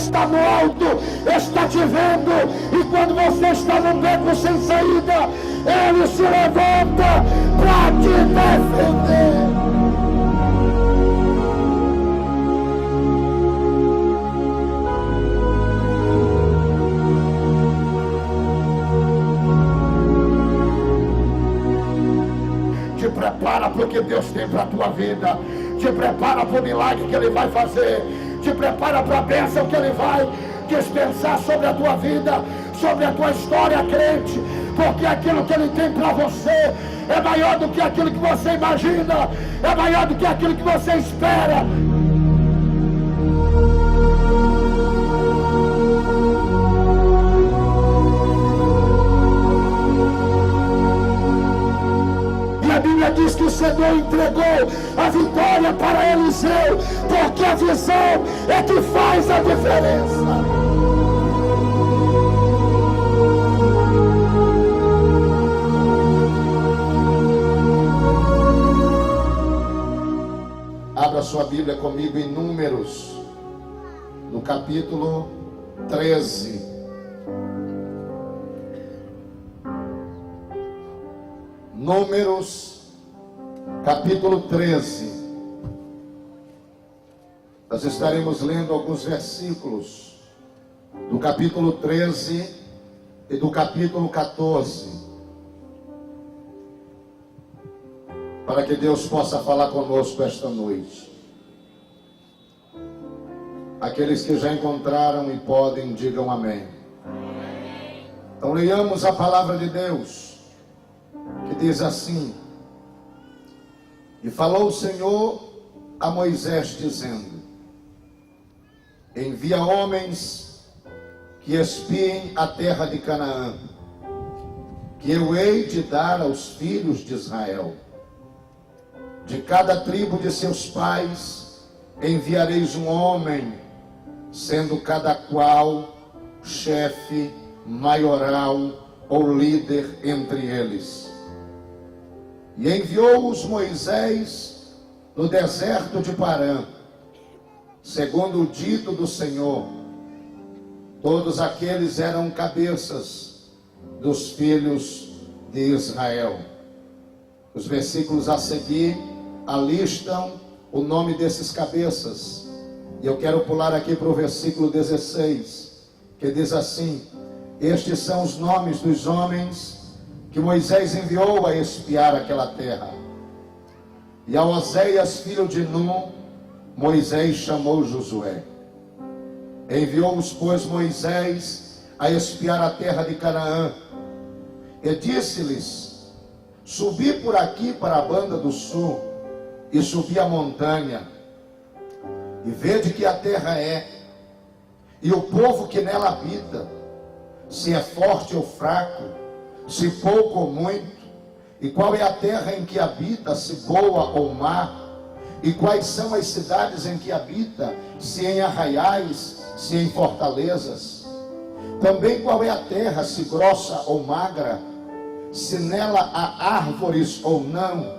está no alto, está te vendo, e quando você está num beco sem saída, Ele se levanta para te defender. Te prepara para o que Deus tem para a tua vida. Te prepara para o milagre que Ele vai fazer. Te prepara para a bênção que Ele vai dispensar sobre a tua vida, sobre a tua história, crente. Porque aquilo que Ele tem para você é maior do que aquilo que você imagina, é maior do que aquilo que você espera. A Bíblia diz que o Senhor entregou a vitória para Eliseu, porque a visão é que faz a diferença. Abra sua Bíblia comigo em Números, no capítulo 13. Números, capítulo 13. Nós estaremos lendo alguns versículos do capítulo 13 e do capítulo 14, para que Deus possa falar conosco esta noite. Aqueles que já encontraram e podem, digam amém. Então leiamos a palavra de Deus, que diz assim: E falou o Senhor a Moisés dizendo: Envia homens que espiem a terra de Canaã, que eu hei de dar aos filhos de Israel. De cada tribo de seus pais enviareis um homem, sendo cada qual chefe, maioral ou líder entre eles. E enviou-os Moisés no deserto de Parã, segundo o dito do Senhor. Todos aqueles eram cabeças dos filhos de Israel. Os versículos a seguir alistam o nome desses cabeças. E eu quero pular aqui para o versículo 16, que diz assim: Estes são os nomes dos homens que Moisés enviou a espiar aquela terra. E a Oséias, filho de Num, Moisés chamou Josué. Enviou-os, pois, Moisés a espiar a terra de Canaã. E disse-lhes: Subi por aqui para a banda do sul, e subi a montanha, e vede que a terra é, e o povo que nela habita, se é forte ou fraco, se pouco ou muito, e qual é a terra em que habita, se boa ou má, e quais são as cidades em que habita, se em arraiais, se em fortalezas. Também qual é a terra, se grossa ou magra, se nela há árvores ou não.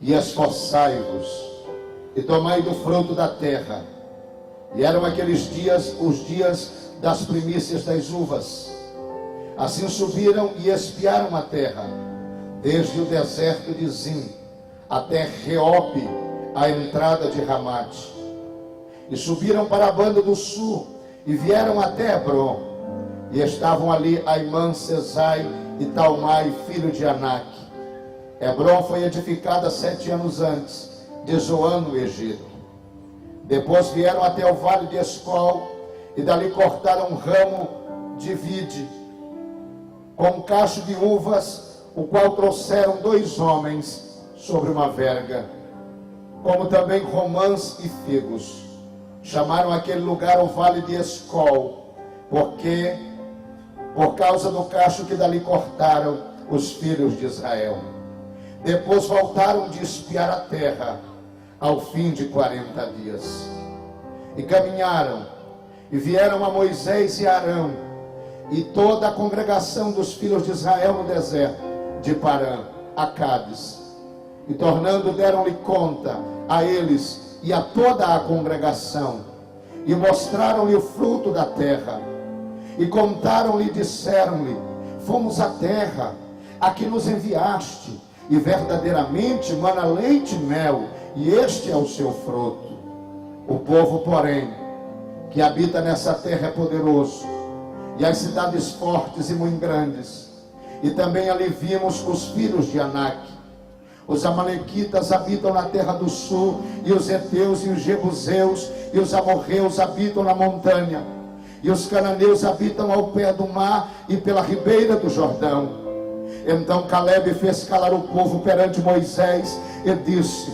E esforçai-vos, e tomai do fruto da terra. E eram aqueles dias, os dias das primícias das uvas. Assim subiram e espiaram a terra, desde o deserto de Zim até Reope, a entrada de Ramate. E subiram para a banda do sul, e vieram até Hebron. E estavam ali Aimã, Sesai e Talmai, filho de Anak. Hebron foi edificada 7 anos antes de Zoan, no Egito. Depois vieram até o vale de Escol, e dali cortaram um ramo de vide, com um cacho de uvas, o qual trouxeram 2 homens sobre uma verga, como também romãs e figos. Chamaram aquele lugar o vale de Escol, porque por causa do cacho que dali cortaram os filhos de Israel. Depois voltaram de espiar a terra, ao fim de 40 dias. E caminharam, e vieram a Moisés e Arão, e toda a congregação dos filhos de Israel no deserto de Parã, a Cádiz. E tornando, deram-lhe conta a eles e a toda a congregação. e mostraram-lhe o fruto da terra, e contaram-lhe e disseram-lhe: fomos à terra a que nos enviaste, e verdadeiramente mana leite e mel, e este é o seu fruto. O povo, porém, que habita nessa terra é poderoso, e as cidades fortes e muito grandes. E também ali vimos os filhos de Anak. Os amalequitas habitam na terra do sul, e os heteus e os jebuseus e os amorreus habitam na montanha, e os cananeus habitam ao pé do mar e pela ribeira do Jordão. Então Calebe fez calar o povo perante Moisés e disse: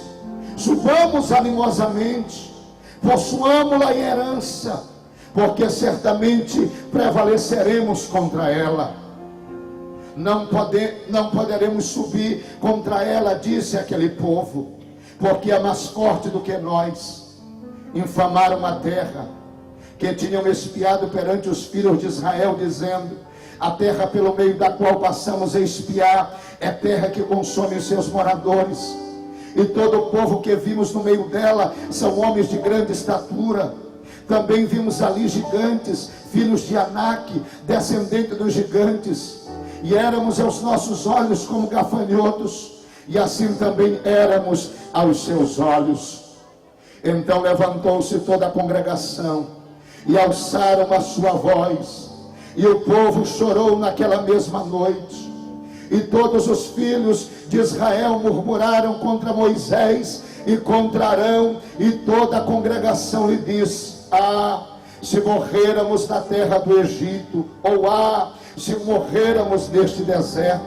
subamos animosamente, possuamo-la em herança, porque certamente prevaleceremos contra ela. Não poderemos subir contra ela, disse aquele povo, porque é mais forte do que nós. Infamaram a terra que tinham espiado perante os filhos de Israel, dizendo: a terra pelo meio da qual passamos a espiar é terra que consome os seus moradores, e todo o povo que vimos no meio dela são homens de grande estatura. Também vimos ali gigantes, filhos de Anak, descendente dos gigantes, e éramos aos nossos olhos como gafanhotos, e assim também éramos aos seus olhos. Então levantou-se toda a congregação e alçaram a sua voz, e o povo chorou naquela mesma noite. E todos os filhos de Israel murmuraram contra Moisés e contra Arão, e toda a congregação lhe disse: ah, se morrêramos na terra do Egito, ou ah, se morrêramos neste deserto.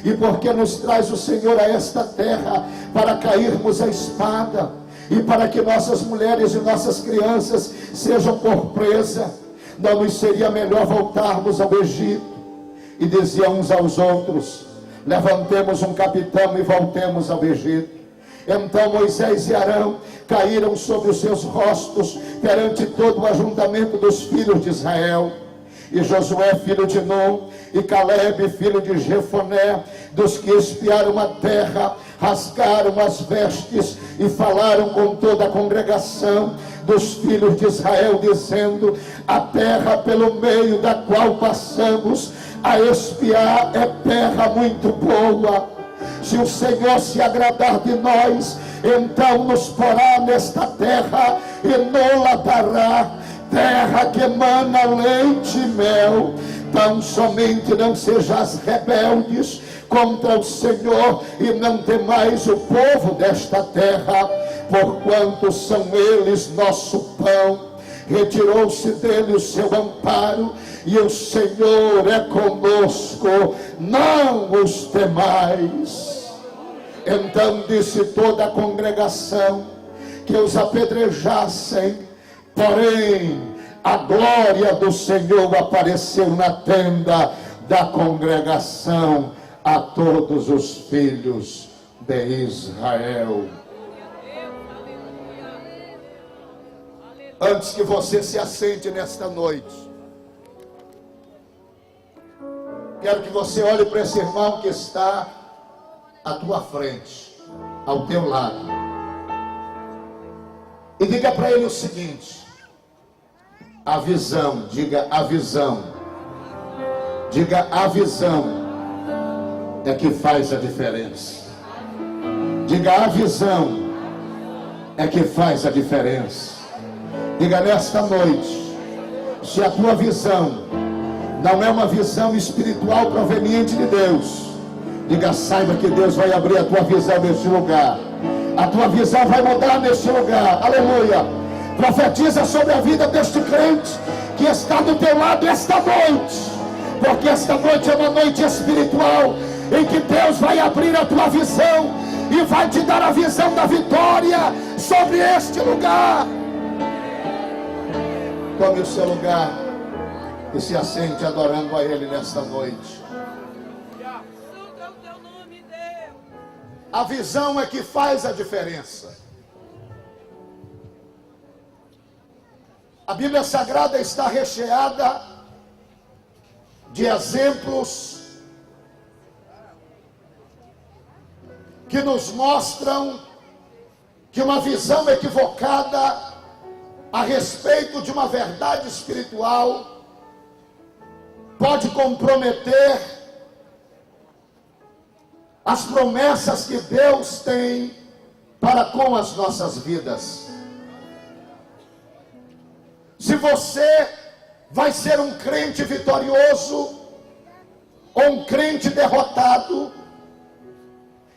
E porque nos traz o Senhor a esta terra para cairmos a espada, e para que nossas mulheres e nossas crianças sejam por presa, não nos seria melhor voltarmos ao Egito? E diziam uns aos outros: levantemos um capitão e voltemos ao Egito. Então Moisés e Arão caíram sobre os seus rostos perante todo o ajuntamento dos filhos de Israel. E Josué, filho de Nun, e Calebe, filho de Jefoné, dos que espiaram a terra, rasgaram as vestes e falaram com toda a congregação dos filhos de Israel, dizendo: a terra pelo meio da qual passamos a espiar é terra muito boa. Se o Senhor se agradar de nós, então nos porá nesta terra e não-la dará, terra que emana leite e mel. Tão somente não sejais rebeldes contra o Senhor, e não temais o povo desta terra, porquanto são eles nosso pão. Retirou-se dele o seu amparo, e o Senhor é conosco, não os temais. Então disse toda a congregação que os apedrejassem, porém a glória do Senhor apareceu na tenda da congregação a todos os filhos de Israel. Antes que você se assente nesta noite, quero que você olhe para esse irmão que está à tua frente, ao teu lado, e diga para ele o seguinte: a visão, diga a visão, diga a visão é que faz a diferença. Diga a visão é que faz a diferença. Diga nesta noite, se a tua visão não é uma visão espiritual proveniente de Deus, diga: saiba que Deus vai abrir a tua visão neste lugar. A tua visão vai mudar neste lugar. Aleluia. Profetiza sobre a vida deste crente que está do teu lado esta noite, porque esta noite é uma noite espiritual em que Deus vai abrir a tua visão e vai te dar a visão da vitória sobre este lugar. Tome o seu lugar e se assente adorando a Ele nesta noite. A visão é que faz a diferença. A Bíblia Sagrada está recheada de exemplos que nos mostram que uma visão equivocada a respeito de uma verdade espiritual pode comprometer as promessas que Deus tem para com as nossas vidas. Se você vai ser um crente vitorioso ou um crente derrotado,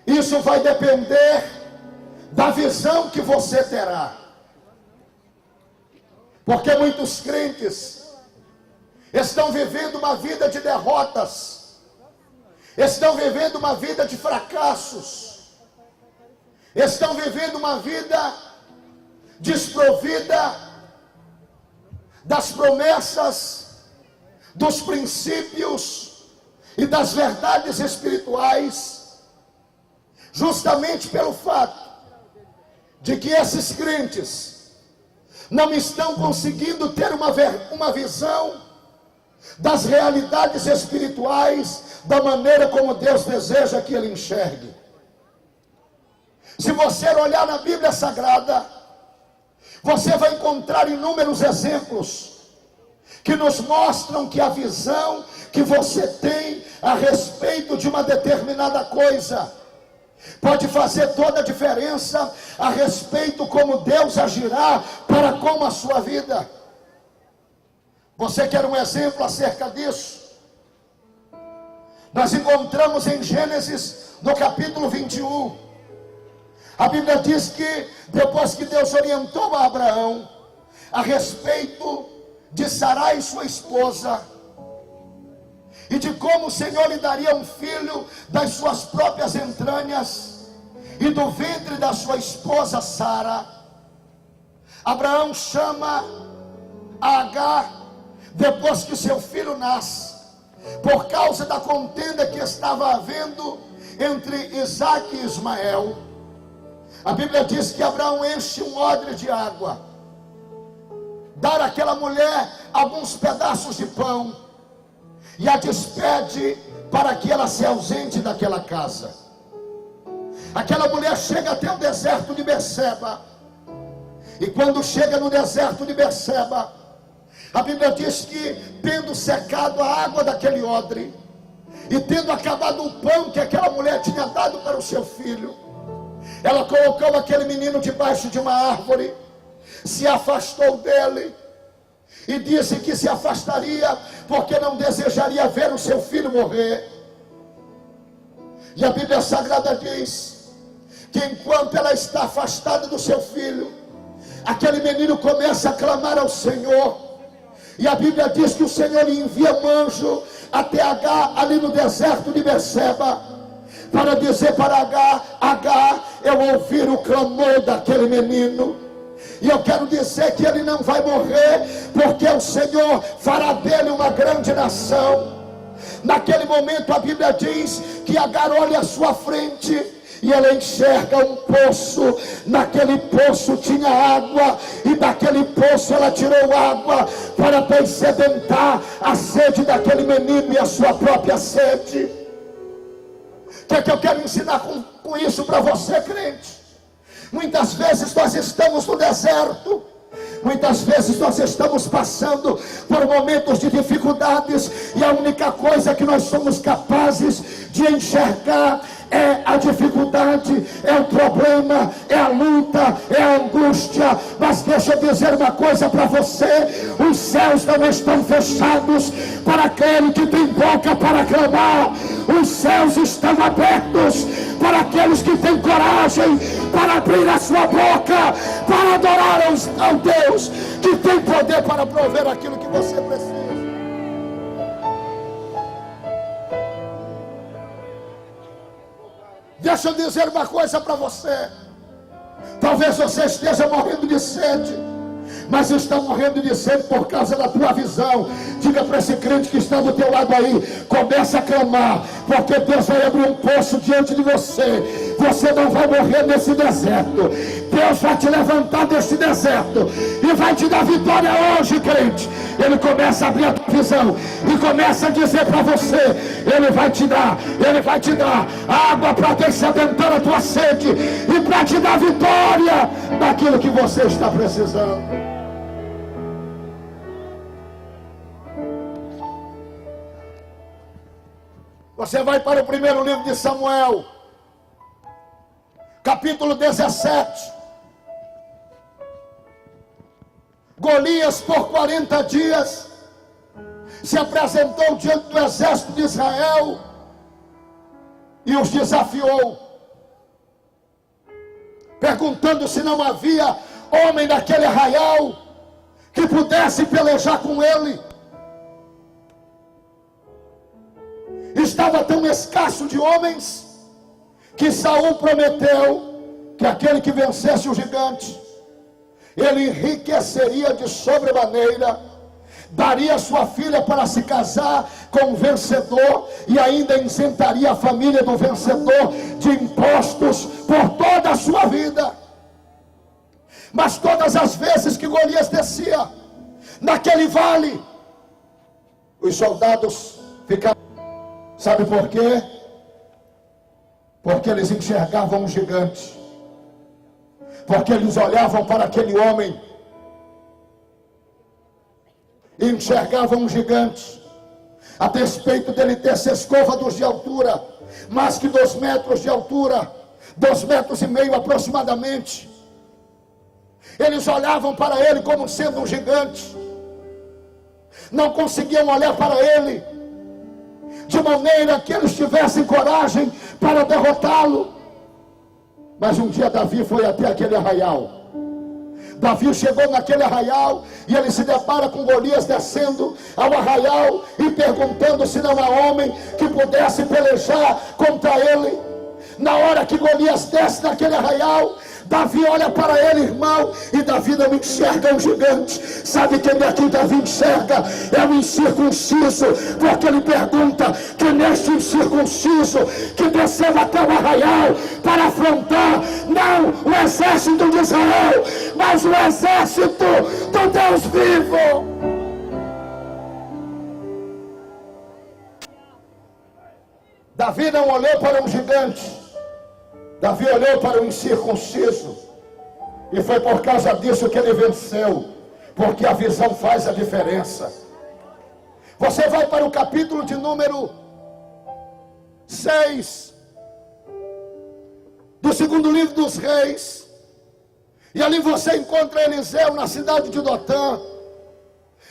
isso vai depender da visão que você terá. Porque muitos crentes estão vivendo uma vida de derrotas, estão vivendo uma vida de fracassos, estão vivendo uma vida desprovida das promessas, dos princípios e das verdades espirituais, justamente pelo fato de que esses crentes não estão conseguindo ter uma visão das realidades espirituais da maneira como Deus deseja que ele enxergue. Se você olhar na Bíblia Sagrada, você vai encontrar inúmeros exemplos que nos mostram que a visão que você tem a respeito de uma determinada coisa pode fazer toda a diferença a respeito como Deus agirá para com a sua vida. Você quer um exemplo acerca disso? Nós encontramos em Gênesis, no capítulo 21, a Bíblia diz que depois que Deus orientou a Abraão a respeito de Sarai, sua esposa, e de como o Senhor lhe daria um filho das suas próprias entranhas e do ventre da sua esposa Sara, Abraão chama Agar depois que seu filho nasce, por causa da contenda que estava havendo entre Isaque e Ismael. A Bíblia diz que Abraão enche um odre de água, dá àquela mulher alguns pedaços de pão e a despede para que ela se ausente daquela casa. Aquela mulher chega até o deserto de Berseba, e quando chega no deserto de Berseba, a Bíblia diz que, tendo secado a água daquele odre e tendo acabado o pão que aquela mulher tinha dado para o seu filho, ela colocou aquele menino debaixo de uma árvore, se afastou dele e disse que se afastaria porque não desejaria ver o seu filho morrer. E a Bíblia Sagrada diz que enquanto ela está afastada do seu filho, aquele menino começa a clamar ao Senhor. E a Bíblia diz que o Senhor lhe envia um anjo até Agar, ali no deserto de Berseba, para dizer para Agar: Agar, eu ouvi o clamor daquele menino, e eu quero dizer que ele não vai morrer, porque o Senhor fará dele uma grande nação. Naquele momento a Bíblia diz que Agar olha à sua frente e ela enxerga um poço. Naquele poço tinha água, e daquele poço ela tirou água para dessedentar a sede daquele menino e a sua própria sede. O que é que eu quero ensinar com isso para você, crente? Muitas vezes nós estamos no deserto, muitas vezes nós estamos passando por momentos de dificuldades, e a única coisa que nós somos capazes de enxergar é a dificuldade, é o problema, é a luta, é a angústia. Mas deixa eu dizer uma coisa para você: os céus não estão fechados para aquele que tem boca para clamar. Os céus estão abertos para aqueles que têm coragem para abrir a sua boca, para adorar ao Deus que tem poder para prover aquilo que você precisa. Deixa eu dizer uma coisa para você: talvez você esteja morrendo de sede, mas está morrendo de sede por causa da tua visão. Diga para esse crente que está do teu lado aí: começa a clamar, porque Deus vai abrir um poço diante de você. Você não vai morrer nesse deserto. Deus vai te levantar desse deserto e vai te dar vitória hoje, crente. Ele começa a abrir a tua visão e começa a dizer para você: Ele vai te dar água para dessedentar a tua sede e para te dar vitória daquilo que você está precisando. Você vai para o primeiro livro de Samuel, capítulo 17. Golias, por 40 dias, se apresentou diante do exército de Israel e os desafiou, perguntando se não havia homem naquele arraial que pudesse pelejar com ele. Estava tão escasso de homens que Saul prometeu que aquele que vencesse o gigante, ele enriqueceria de sobremaneira, daria sua filha para se casar com o vencedor e ainda isentaria a família do vencedor de impostos por toda a sua vida. Mas todas as vezes que Golias descia naquele vale, os soldados ficavam. Sabe por quê? Porque eles enxergavam um gigante. Porque eles olhavam para aquele homem e enxergavam um gigante. A despeito dele ter 6 côvados de altura, mais que 2 metros de altura, 2,5 metros aproximadamente, eles olhavam para ele como sendo um gigante. Não conseguiam olhar para ele de maneira que eles tivessem coragem para derrotá-lo. Mas um dia Davi foi até aquele arraial. Davi chegou naquele arraial e ele se depara com Golias descendo ao arraial e perguntando se não há homem que pudesse pelejar contra ele. Na hora que Golias desce naquele arraial, Davi olha para ele, irmão, e Davi não enxerga um gigante. Sabe quem é que Davi enxerga? É o incircunciso, porque ele pergunta: quem é este incircunciso que desceu até o arraial para afrontar não o exército de Israel, mas o exército do Deus vivo? Davi não olhou para um gigante, Davi olhou para o incircunciso, e foi por causa disso que ele venceu, porque a visão faz a diferença. Você vai para o capítulo de número 6 do segundo livro dos reis, e ali você encontra Eliseu na cidade de Dotã.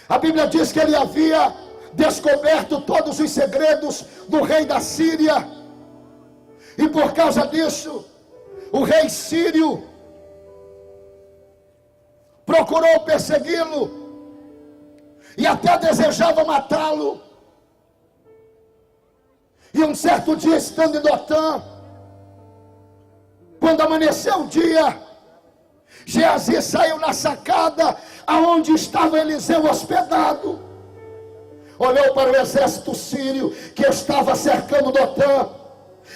A Bíblia diz que ele havia descoberto todos os segredos do rei da Síria, e por causa disso, o rei sírio procurou persegui-lo e até desejava matá-lo. E um certo dia, estando em Dotã, quando amanheceu o dia, Geazi saiu na sacada aonde estava Eliseu hospedado, olhou para o exército sírio que estava cercando Dotã,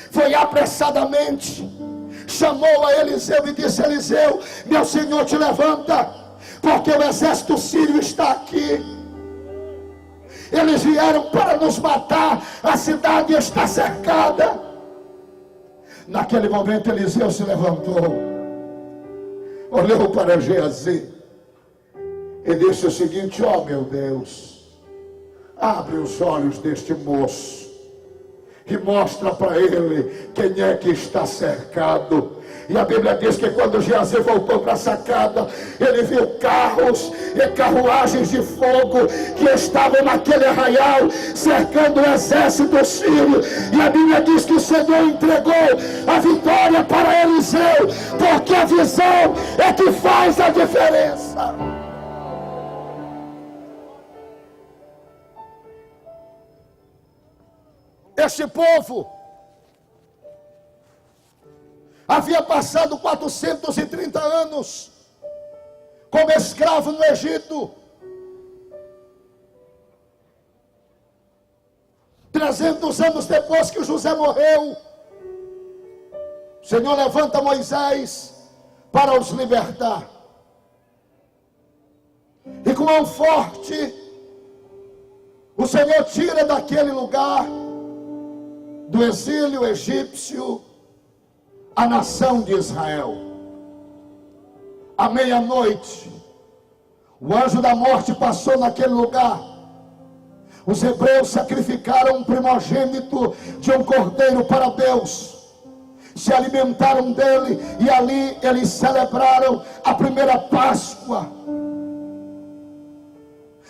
foi apressadamente, chamou a Eliseu e disse: Eliseu, meu senhor, te levanta, porque o exército sírio está aqui. Eles vieram para nos matar, a cidade está cercada. Naquele momento Eliseu se levantou, olhou para Geazi e disse o seguinte: ó meu Deus, abre os olhos deste moço e mostra para ele quem é que está cercado. E a Bíblia diz que quando Geazi voltou para a sacada, ele viu carros e carruagens de fogo que estavam naquele arraial, cercando o exército sírio. E a Bíblia diz que o Senhor entregou a vitória para Eliseu, porque a visão é que faz a diferença. Este povo havia passado 430 anos como escravo no Egito. 300 anos depois que José morreu, o Senhor levanta Moisés para os libertar. E com mão forte, o Senhor tira daquele lugar, do exílio egípcio, a nação de Israel. À meia-noite, o anjo da morte passou naquele lugar, Os hebreus sacrificaram um primogênito de um cordeiro para Deus, se alimentaram dele, e ali eles celebraram a primeira Páscoa.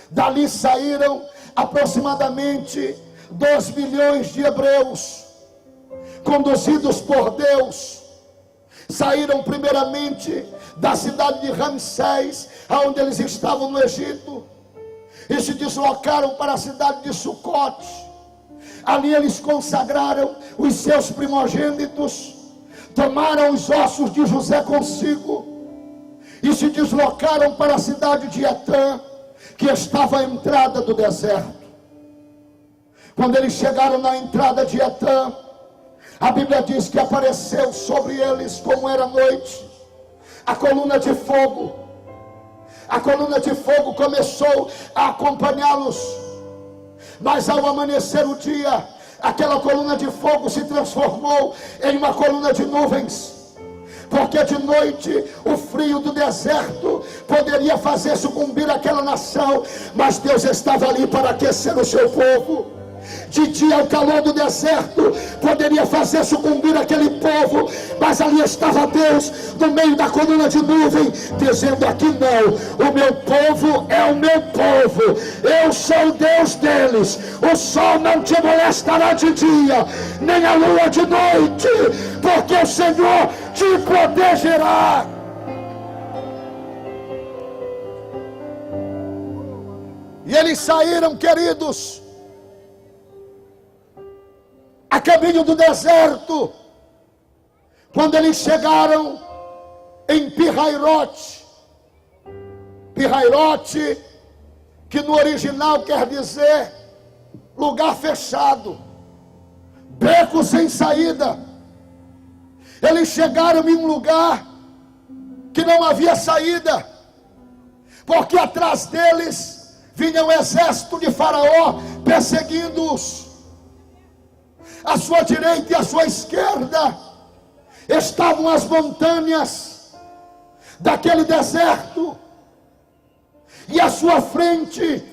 Dali saíram aproximadamente 2 milhões de hebreus, conduzidos por Deus. Saíram primeiramente da cidade de Ramsés, onde eles estavam no Egito, e se deslocaram para a cidade de Sucote. Ali eles consagraram os seus primogênitos, tomaram os ossos de José consigo, e se deslocaram para a cidade de Etã, que estava à entrada do deserto. Quando eles chegaram na entrada de Etã, a Bíblia diz que apareceu sobre eles, como era noite, a coluna de fogo. A coluna de fogo começou a acompanhá-los, mas ao amanhecer o dia, aquela coluna de fogo se transformou em uma coluna de nuvens, porque de noite o frio do deserto poderia fazer sucumbir aquela nação, mas Deus estava ali para aquecer o seu povo. De dia o calor do deserto poderia fazer sucumbir aquele povo, mas ali estava Deus no meio da coluna de nuvem, dizendo: aqui não, o meu povo é o meu povo, eu sou o Deus deles. O sol não te molestará de dia, nem a lua de noite, porque o Senhor te protegerá. E eles saíram, queridos, a caminho do deserto. Quando eles chegaram em Pirairote, que no original quer dizer lugar fechado, beco sem saída. Eles chegaram em um lugar que não havia saída, porque atrás deles vinha o exército de Faraó perseguindo-os. À sua direita e à sua esquerda estavam as montanhas daquele deserto, e à sua frente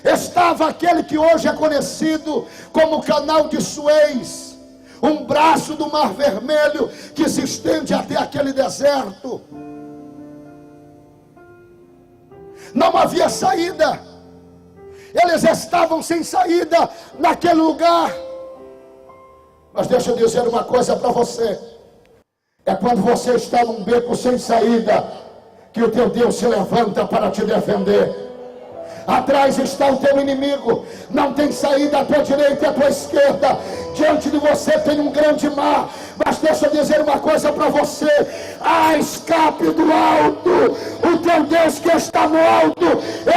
estava aquele que hoje é conhecido como o Canal de Suez, um braço do Mar Vermelho que se estende até aquele deserto. Não havia saída, eles estavam sem saída naquele lugar. Mas deixa eu dizer uma coisa para você: é quando você está num beco sem saída que o teu Deus se levanta para te defender. Atrás está o teu inimigo, não tem saída à tua direita e à tua esquerda. Diante de você tem um grande mar, mas deixa eu dizer uma coisa para você: há escape do alto. O teu Deus que está no alto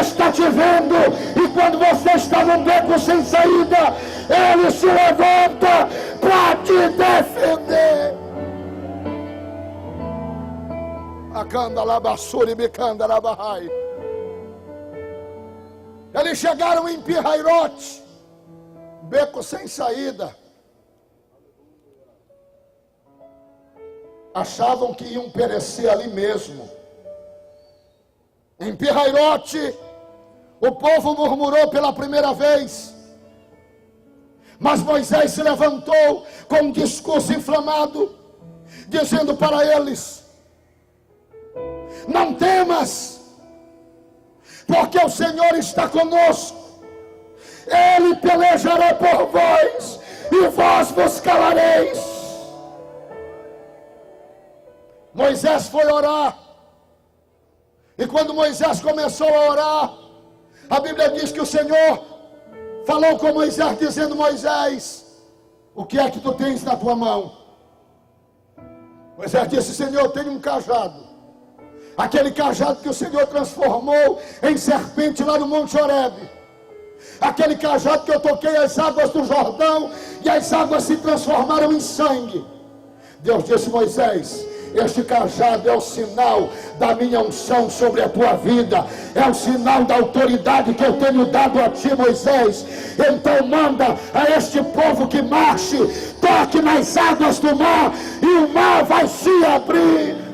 está te vendo, e quando você está num beco sem saída, Ele se levanta para te defender. Acanda lá basura e bicanda lá barrai. Eles chegaram em Pirairote, beco sem saída. Achavam que iam perecer ali mesmo. Em Pirairote, o povo murmurou pela primeira vez, mas Moisés se levantou com um discurso inflamado, dizendo para eles: não temas, porque o Senhor está conosco. Ele pelejará por vós, e vós vos calareis. Moisés foi orar, e quando Moisés começou a orar, a Bíblia diz que o Senhor falou com Moisés, dizendo: Moisés, o que é que tu tens na tua mão? Moisés disse: Senhor, eu tenho um cajado. Aquele cajado que o Senhor transformou em serpente lá no Monte Horebe. Aquele cajado que eu toquei as águas do Jordão e as águas se transformaram em sangue. Deus disse: Moisés, este cajado é o sinal da minha unção sobre a tua vida, é o sinal da autoridade que eu tenho dado a ti, Moisés. Então manda a este povo que marche, toque nas águas do mar, e o mar vai se abrir.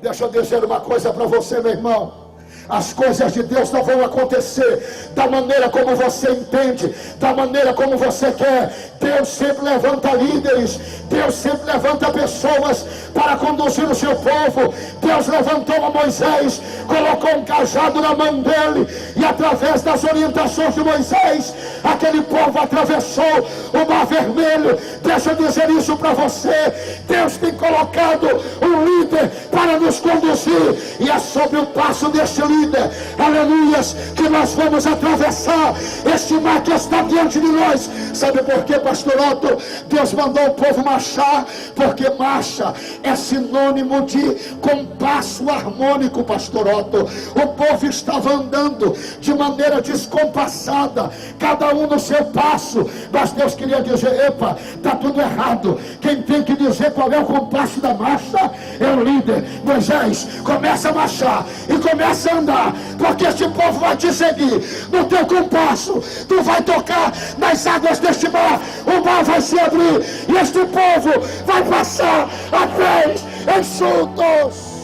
Deixa eu dizer uma coisa para você, meu irmão: As coisas de Deus não vão acontecer da maneira como você entende, da maneira como você quer. Deus sempre levanta líderes, Deus sempre levanta pessoas para conduzir o seu povo. Deus levantou a Moisés, colocou um cajado na mão dele, e através das orientações de Moisés, aquele povo atravessou o Mar Vermelho. Deixa eu dizer isso para você: Deus tem colocado um líder para nos conduzir, e é sobre o passo deste líder, aleluias, que nós vamos atravessar este mar que está diante de nós. Sabe por quê, pastor Otto? Deus mandou o povo marchar, porque marcha é sinônimo de compasso harmônico, pastor Otto. O povo estava andando de maneira descompassada, cada um no seu passo, mas Deus queria dizer: epa, está tudo errado. Quem tem que dizer qual é o compasso da marcha é o líder. Moisés, começa a marchar e começa a andar, porque este povo vai te seguir no teu compasso. Tu vai tocar nas águas deste mar, o mar vai se abrir e este povo vai passar a pés enxutos.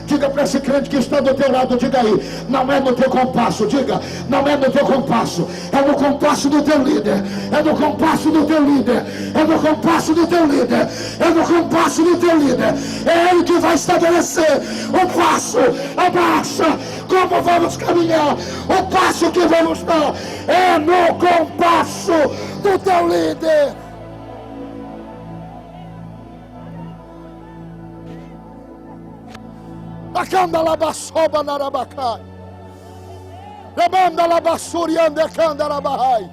Diga para esse crente que está do teu lado, diga aí: não é no teu compasso. Diga: não é no teu compasso, é no compasso do teu líder, é no compasso do teu líder, é no compasso do teu líder, é no compasso do teu líder. É ele que vai estabelecer o passo, a marcha, como vamos caminhar, o passo que vamos dar é no compasso do teu líder. Bacanda labassoba narabacai. Rebanda labassurianda candarabahai.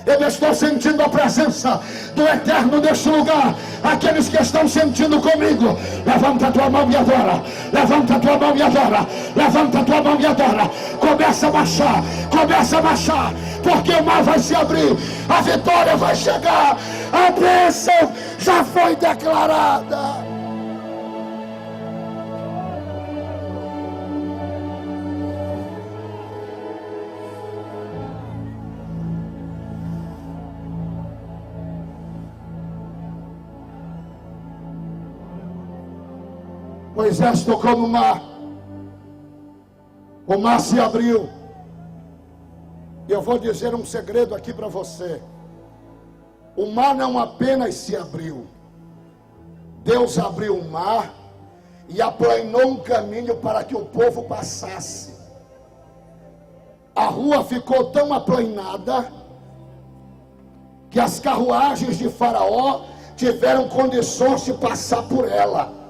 Eu estou sentindo a presença do Eterno neste lugar. Aqueles que estão sentindo comigo, levanta a tua mão e adora. Levanta a tua mão e adora. Levanta a tua mão e adora. Começa a marchar, começa a marchar, porque o mar vai se abrir, a vitória vai chegar, a bênção já foi declarada. Moisés tocou no mar, o mar se abriu. E eu vou dizer um segredo aqui para você: o mar não apenas se abriu, Deus abriu o mar e aplanou um caminho para que o povo passasse. A rua ficou tão aplanada que as carruagens de Faraó tiveram condições de passar por ela.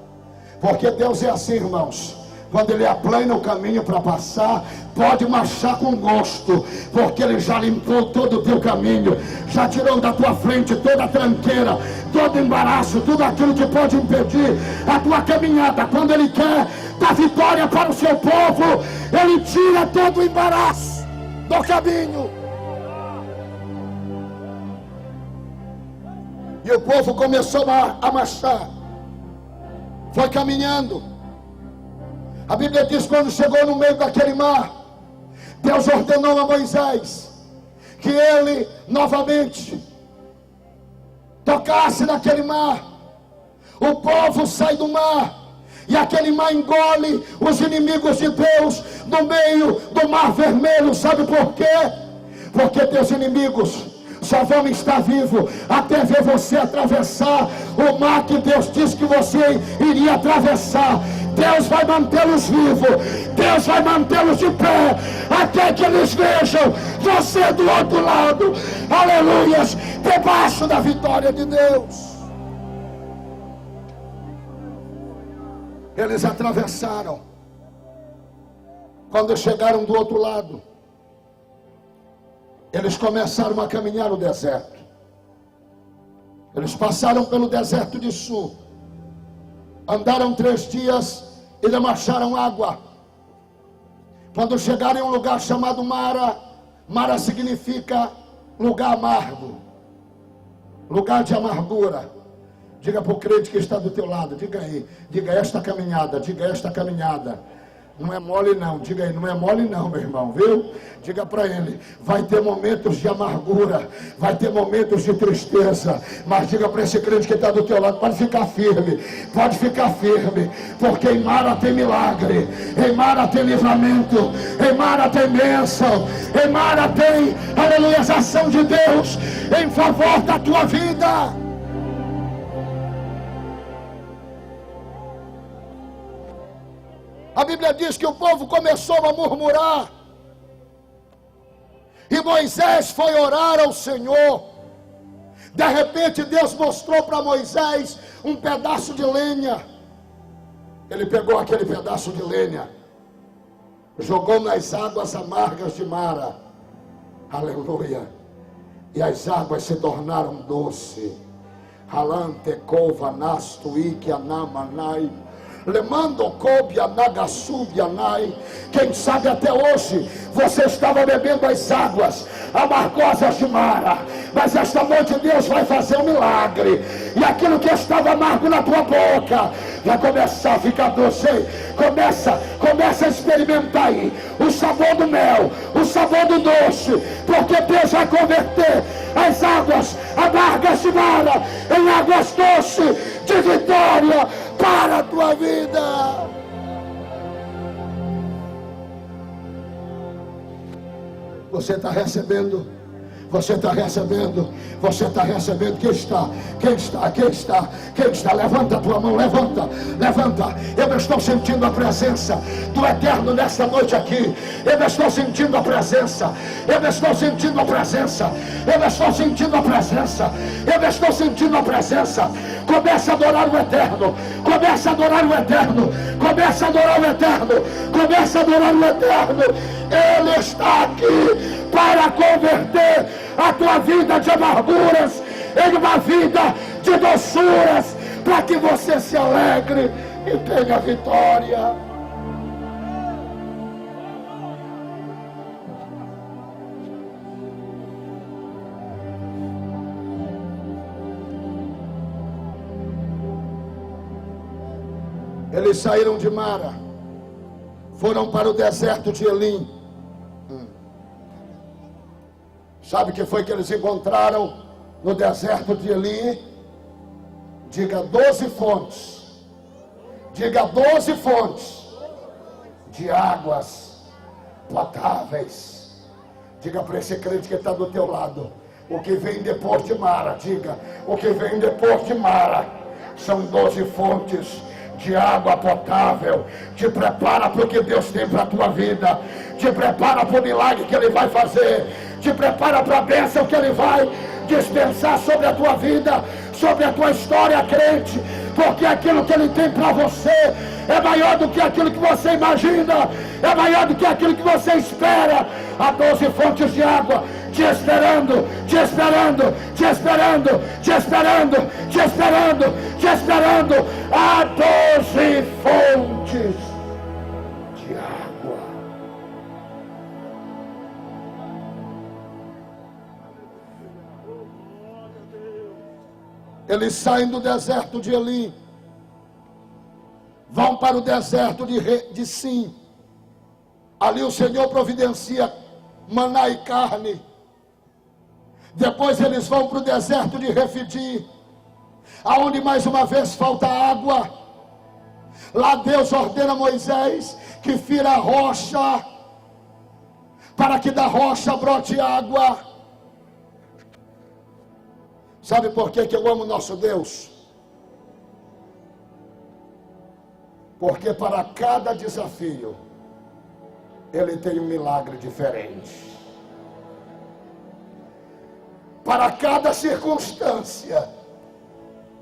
Porque Deus é assim, irmãos: quando Ele aplana o caminho para passar, pode marchar com gosto, porque Ele já limpou todo o teu caminho, já tirou da tua frente toda a tranqueira, todo embaraço, tudo aquilo que pode impedir a tua caminhada. Quando Ele quer dar vitória para o seu povo, Ele tira todo o embaraço do caminho. E o povo começou a marchar, foi caminhando. A Bíblia diz: quando chegou no meio daquele mar, Deus ordenou a Moisés que ele novamente tocasse naquele mar. O povo sai do mar e aquele mar engole os inimigos de Deus no meio do Mar Vermelho. Sabe por quê? Porque teus inimigos só vão estar vivos até ver você atravessar o mar que Deus disse que você iria atravessar. Deus vai mantê-los vivos, Deus vai mantê-los de pé, até que eles vejam você do outro lado, aleluias, debaixo da vitória de Deus. Eles atravessaram. Quando chegaram do outro lado, eles começaram a caminhar no deserto. Eles passaram pelo deserto de Sul, andaram 3 dias e não acharam água. Quando chegaram em um lugar chamado Mara, Mara significa lugar amargo, lugar de amargura. Diga para o crente que está do teu lado, diga aí, diga esta caminhada, Não é mole não, diga aí, não é mole não, meu irmão, viu? Diga para ele, vai ter momentos de amargura, vai ter momentos de tristeza, mas diga para esse crente que está do teu lado, pode ficar firme, porque em Mara tem milagre, em Mara tem livramento, em Mara tem bênção, em Mara tem, aleluia, a ação de Deus em favor da tua vida. A Bíblia diz que o povo começou a murmurar, e Moisés foi orar ao Senhor. De repente Deus mostrou para Moisés um pedaço de lenha. Ele pegou aquele pedaço de lenha, jogou nas águas amargas de Mara, aleluia, e as águas se tornaram doces. Halante kova nastu iki anamanai. Lemando coube a nagasubianai. Quem sabe até hoje você estava bebendo as águas amargosas de Mara, mas esta noite Deus vai fazer um milagre, e aquilo que estava amargo na tua boca vai começar a ficar doce. Começa a experimentar aí o sabor do mel, o sabor do doce, porque Deus vai converter as águas amargas de Mara em águas doces de vitória para a tua vida. Você está recebendo, você está recebendo, você está recebendo. Quem está? Levanta a tua mão, levanta. Eu estou sentindo a presença do Eterno nessa noite aqui. Eu estou sentindo a presença. Comece a adorar o Eterno. Ele está aqui para converter a tua vida de amarguras em uma vida de doçuras, para que você se alegre e tenha vitória. Eles saíram de Mara, foram para o deserto de Elim. Sabe o que foi que eles encontraram no deserto de Elim? Diga 12 fontes. Diga 12 fontes de águas potáveis. Diga para esse crente que está do teu lado, o que vem depois de Mara. Diga, o que vem depois de Mara são 12 fontes de água potável. Te prepara para o que Deus tem para a tua vida. Te prepara para o milagre que Ele vai fazer. Te prepara para a bênção que Ele vai dispensar sobre a tua vida, sobre a tua história, crente. Porque aquilo que Ele tem para você é maior do que aquilo que você imagina, é maior do que aquilo que você espera. Há 12 fontes de água te esperando. Há 12 fontes de água. Eles saem do deserto de Elim, vão para o deserto de Sim. Ali o Senhor providencia maná e carne. Depois eles vão para o deserto de Refidim, aonde mais uma vez falta água. Lá Deus ordena a Moisés que fira a rocha, para que da rocha brote água. Sabe por que eu amo nosso Deus? Porque para cada desafio Ele tem um milagre diferente. Para cada circunstância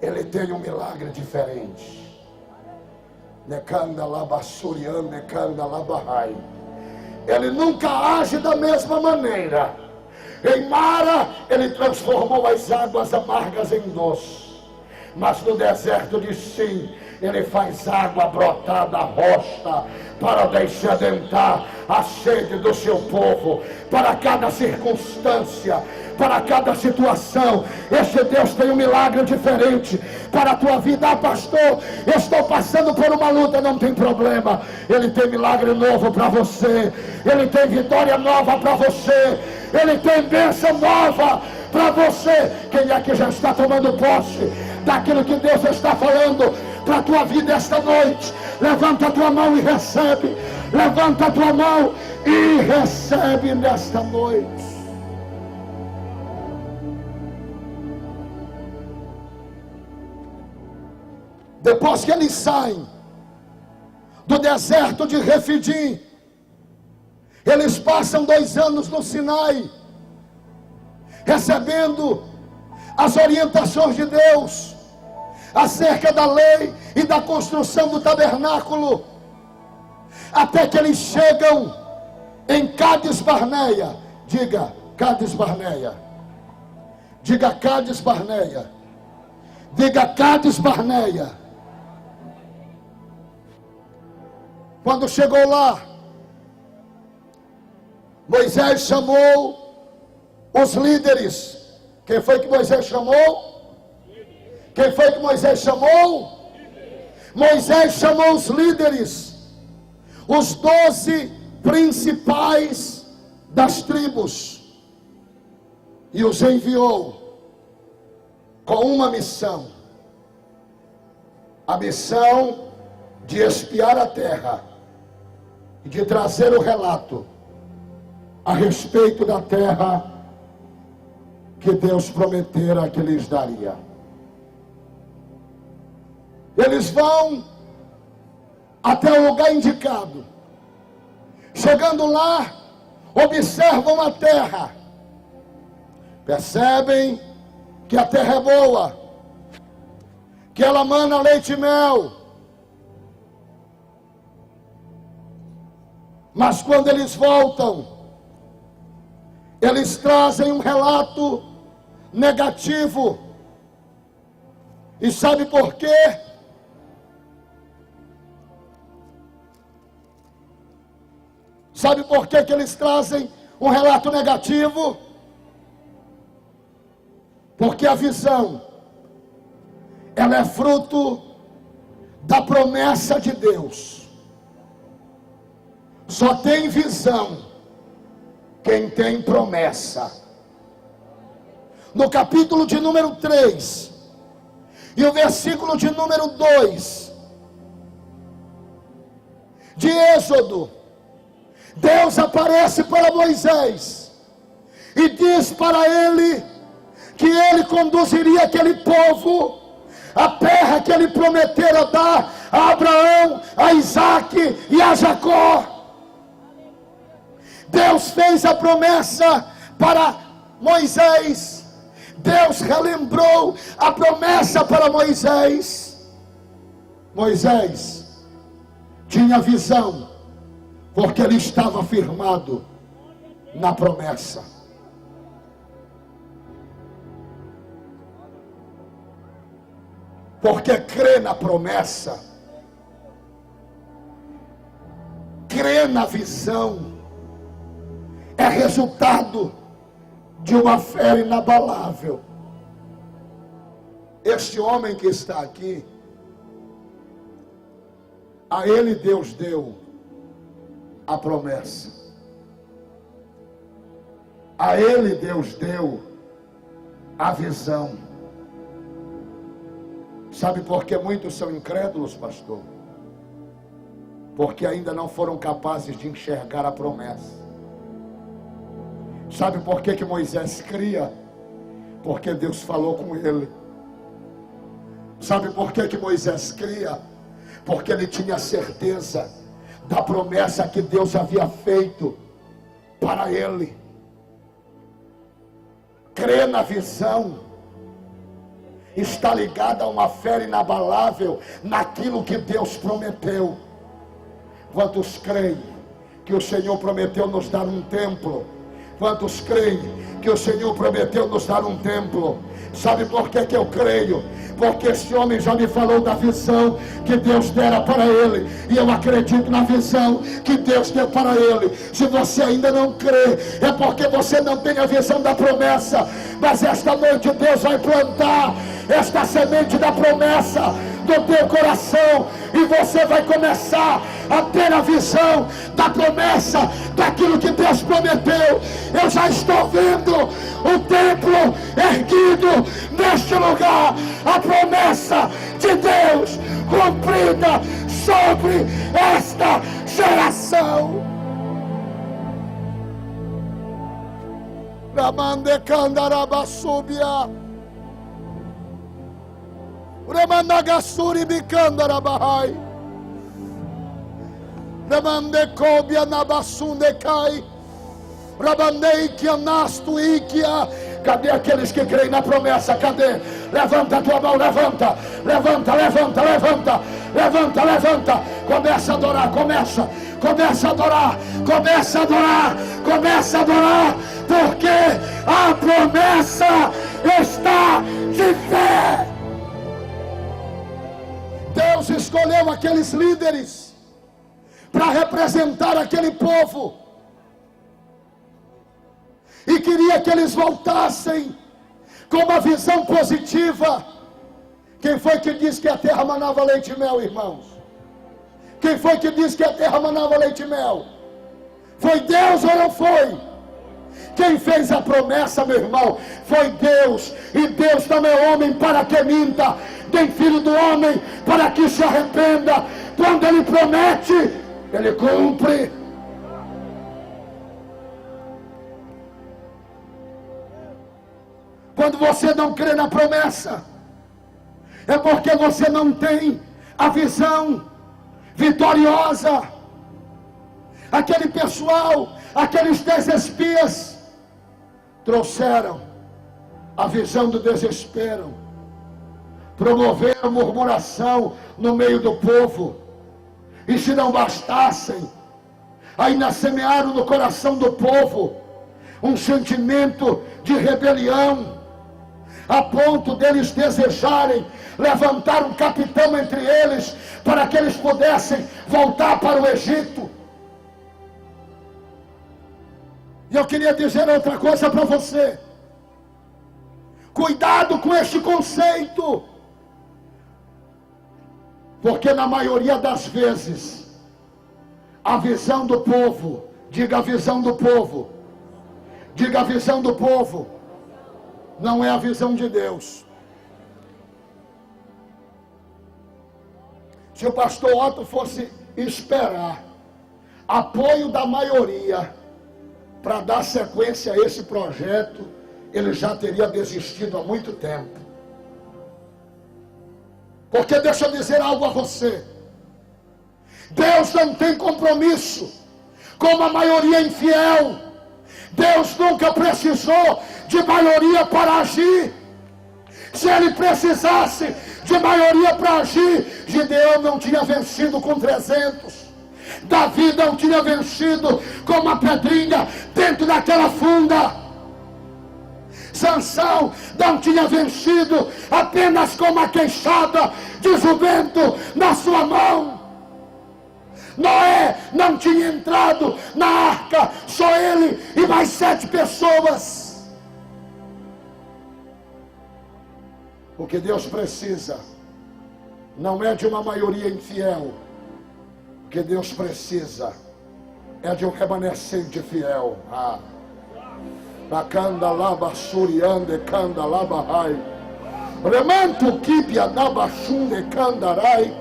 Ele tem um milagre diferente. Ele nunca age da mesma maneira. Em Mara Ele transformou as águas amargas em doce, mas no deserto de Sim Ele faz água brotar da rocha para descedentar a sede do seu povo, para cada circunstância, para cada situação. Este Deus tem um milagre diferente para a tua vida. Ah, pastor, eu estou passando por uma luta. Não tem problema, Ele tem milagre novo para você, Ele tem vitória nova para você, Ele tem bênção nova para você. Quem é que já está tomando posse daquilo que Deus está falando para a tua vida esta noite? Levanta a tua mão e recebe. Levanta a tua mão e recebe nesta noite. Depois que eles saem do deserto de Refidim, eles passam 2 anos no Sinai, recebendo as orientações de Deus acerca da lei e da construção do tabernáculo, até que eles chegam em Cádiz Barneia. Diga Cádiz Barneia. Diga Cádiz Barneia. Diga Cádiz Barneia. Quando chegou lá, Moisés chamou os líderes. Quem foi que Moisés chamou? Quem foi que Moisés chamou? Moisés chamou os líderes, os 12 principais das tribos, e os enviou com uma missão: a missão de espiar a terra e de trazer o relato a respeito da terra que Deus prometera que lhes daria. Eles vão até o lugar indicado. Chegando lá, observam a terra, percebem que a terra é boa, que ela mana leite e mel. Mas quando eles voltam, eles trazem um relato negativo. E sabe por quê? Sabe por quê que eles trazem um relato negativo? Porque a visão, ela é fruto da promessa de Deus. Só tem visão quem tem promessa. No capítulo de número 3 e o versículo de número 2 de Êxodo, Deus aparece para Moisés e diz para ele que ele conduziria aquele povo à terra que ele prometera dar a Abraão, a Isaac e a Jacó. Deus fez a promessa para Moisés. Deus relembrou a promessa para Moisés. Moisés tinha visão, porque ele estava firmado na promessa. Porque crê na promessa, crê na visão, é resultado de uma fé inabalável. Este homem que está aqui, a ele Deus deu a promessa. A ele Deus deu a visão. Sabe por que muitos são incrédulos, pastor? Porque ainda não foram capazes de enxergar a promessa. Sabe por que Moisés cria? Porque Deus falou com ele. Sabe por que Moisés cria? Porque ele tinha certeza da promessa que Deus havia feito para ele. Crer na visão está ligado a uma fé inabalável naquilo que Deus prometeu. Quantos creem que o Senhor prometeu nos dar um templo? Quantos creem que o Senhor prometeu nos dar um templo? Sabe por que eu creio? Porque esse homem já me falou da visão que Deus dera para ele, e eu acredito na visão que Deus deu para ele. Se você ainda não crê, é porque você não tem a visão da promessa. Mas esta noite Deus vai plantar esta semente da promessa no teu coração, e você vai começar a ter a visão da promessa, daquilo que Deus prometeu. Eu já estou vendo o templo erguido neste lugar, a promessa de Deus cumprida sobre esta geração. Ramandecandarabassubia, Ramanagasuri bicandarabahai, Ramandecobia nabasundecai, Rabandeikianastuikia. Cadê aqueles que creem na promessa? Cadê? Levanta a tua mão, levanta, levanta, levanta, levanta, levanta, levanta. Começa a adorar, começa a adorar, começa a adorar, começa a adorar, porque a promessa está de pé. Deus escolheu aqueles líderes para representar aquele povo, e queria que eles voltassem com uma visão positiva. Quem foi que disse que a terra manava leite e mel, irmãos? Quem foi que disse que a terra manava leite e mel? Foi Deus ou não foi? Quem fez a promessa, meu irmão, foi Deus. E Deus não é homem para que minta, nem filho do homem para que se arrependa. Quando Ele promete, Ele cumpre. Quando você não crê na promessa, é porque você não tem a visão vitoriosa. Aquele pessoal, aqueles 10 espias, trouxeram a visão do desespero, promoveram murmuração no meio do povo, e se não bastassem, ainda semearam no coração do povo um sentimento de rebelião, a ponto deles desejarem levantar um capitão entre eles, para que eles pudessem voltar para o Egito. E eu queria dizer outra coisa para você: cuidado com este conceito, porque na maioria das vezes, a visão do povo, diga a visão do povo, diga a visão do povo, não é a visão de Deus. Se o pastor Otto fosse esperar apoio da maioria para dar sequência a esse projeto, ele já teria desistido há muito tempo. Porque deixa eu dizer algo a você: Deus não tem compromisso com uma maioria infiel. Deus nunca precisou de maioria para agir. Se Ele precisasse de maioria para agir, Gideão não tinha vencido com 300. Davi não tinha vencido com uma pedrinha dentro daquela funda. Sansão não tinha vencido apenas com uma queixada de jumento na sua mão. Noé não tinha entrado na arca, só ele e mais 7 pessoas. O que Deus precisa não é de uma maioria infiel. O que Deus precisa é de um remanescente fiel. Nakanda laba suriande kanda laba hai. Remanto kibia naba shunde kandarai.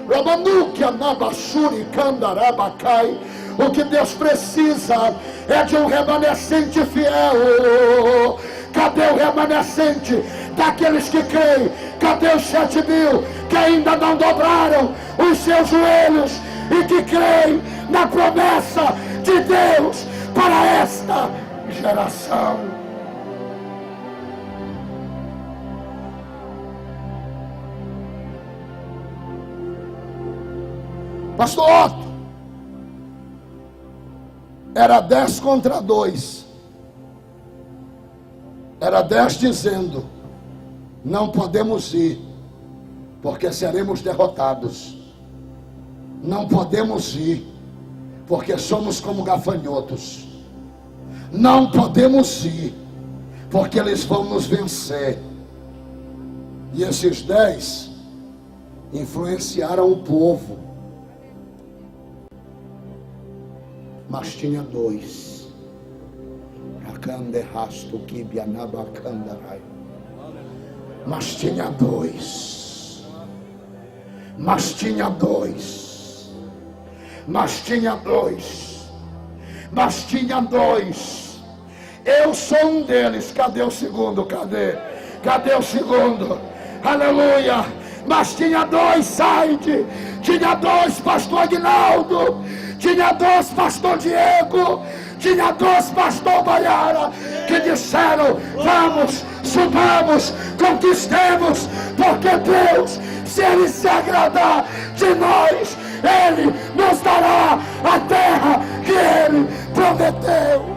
Ramandukia naba shuri kandaraba kai. O que Deus precisa é de um remanescente fiel. Cadê o remanescente daqueles que creem? Cadê os 7.000 que ainda não dobraram os seus joelhos e que creem na promessa de Deus para esta geração? Pastor Otto, era 10 contra 2. Era 10 dizendo: não podemos ir, porque seremos derrotados. Não podemos ir, porque somos como gafanhotos. Não podemos ir, porque eles vão nos vencer. E esses 10 influenciaram o povo. Mas tinha 2. Mas tinha 2. Mas tinha 2. Mas tinha 2. Mas tinha 2. Eu sou um deles. Cadê o segundo? Cadê o segundo? Aleluia. Mas tinha 2, Saide. Tinha 2, pastor Aguinaldo. Tinha 2, pastor Diego. Tinha 2, pastor Baiara, que disseram: vamos, subamos, conquistemos, porque Deus, se Ele se agradar de nós, Ele nos dará a terra que Ele prometeu.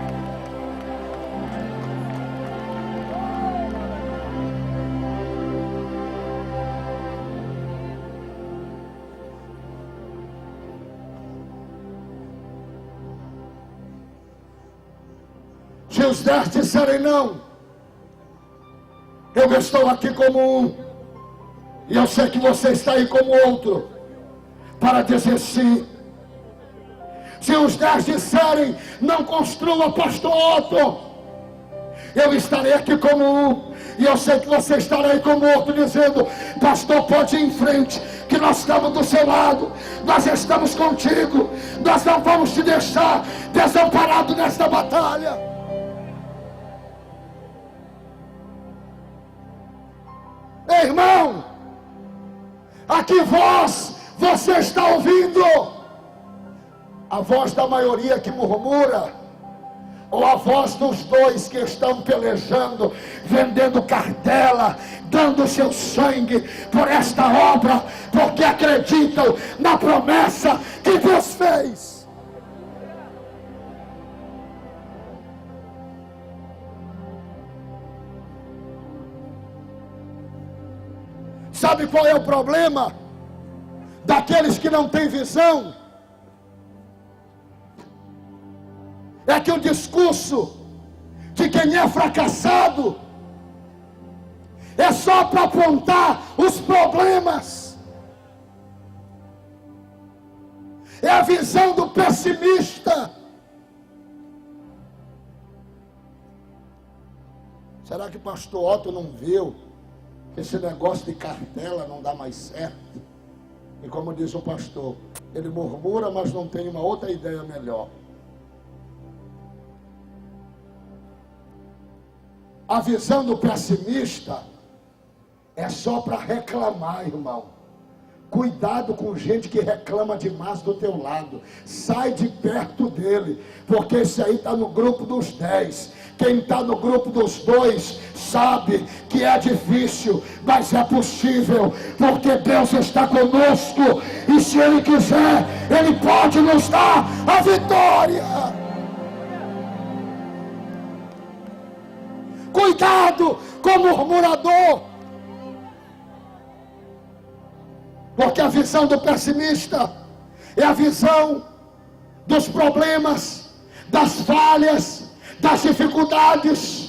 Se os 10 disserem não, eu estou aqui como um, e eu sei que você está aí como outro, para dizer sim. Se os 10 disserem: não construa, pastor Otto, eu estarei aqui como um, e eu sei que você estará aí como outro, dizendo: pastor, pode ir em frente, que nós estamos do seu lado, nós estamos contigo, nós não vamos te deixar desamparado nesta batalha. Irmão, a que voz você está ouvindo? A voz da maioria que murmura, ou a voz dos 2 que estão pelejando, vendendo cartela, dando seu sangue por esta obra, porque acreditam na promessa que Deus fez? Sabe qual é o problema daqueles que não têm visão? É que o discurso de quem é fracassado é só para apontar os problemas. É a visão do pessimista. Será que o pastor Otto não viu? Esse negócio de cartela não dá mais certo. E como diz o pastor, ele murmura, mas não tem uma outra ideia melhor. A visão do pessimista é só para reclamar, irmão. Cuidado com gente que reclama demais do teu lado. Sai de perto dele, porque esse aí está no grupo dos 10. Quem está no grupo dos 2 sabe que é difícil, mas é possível, porque Deus está conosco, e se Ele quiser, Ele pode nos dar a vitória. Cuidado com o murmurador, porque a visão do pessimista é a visão dos problemas, das falhas, das dificuldades.